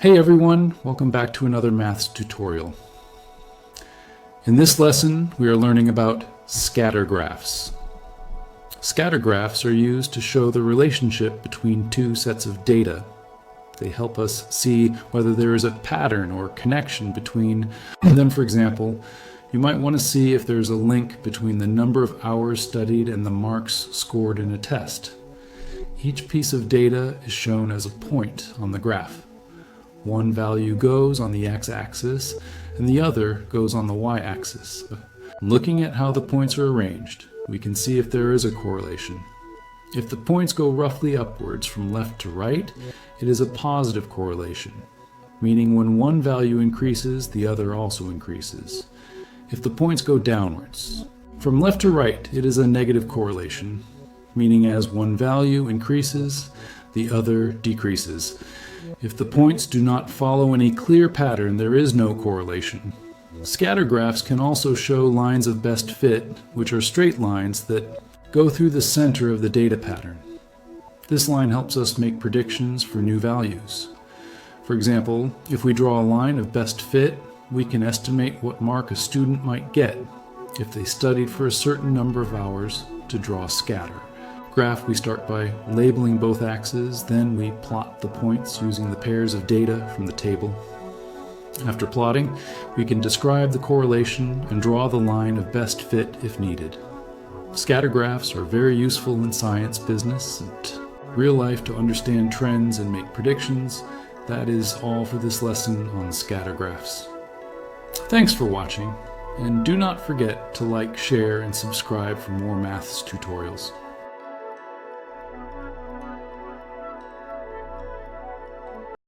Hey everyone, welcome back to another maths tutorial. In this lesson, we are learning about scatter graphs. Scatter graphs are used to show the relationship between two sets of data. They help us see whether there is a pattern or connection between them. For example, you might want to see if there's a link between the number of hours studied and the marks scored in a test. Each piece of data is shown as a point on the graph. One value goes on the x-axis and the other goes on the y-axis. Looking at how the points are arranged, we can see if there is a correlation. If the points go roughly upwards from left to right, it is a positive correlation, meaning when one value increases, the other also increases. If the points go downwards, from left to right, it is a negative correlation, meaning as one value increases, the other decreases. If the points do not follow any clear pattern, there is no correlation. Scatter graphs can also show lines of best fit, which are straight lines that go through the center of the data pattern. This line helps us make predictions for new values. For example, if we draw a line of best fit, we can estimate what mark a student might get if they studied for a certain number of hours to draw a scatter. Graph, we start by labeling both axes, then we plot the points using the pairs of data from the table. After plotting, we can describe the correlation and draw the line of best fit if needed. Scatter graphs are very useful in science, business, and real life to understand trends and make predictions. That is all for this lesson on scatter graphs. Thanks for watching, and do not forget to like, share, and subscribe for more maths tutorials.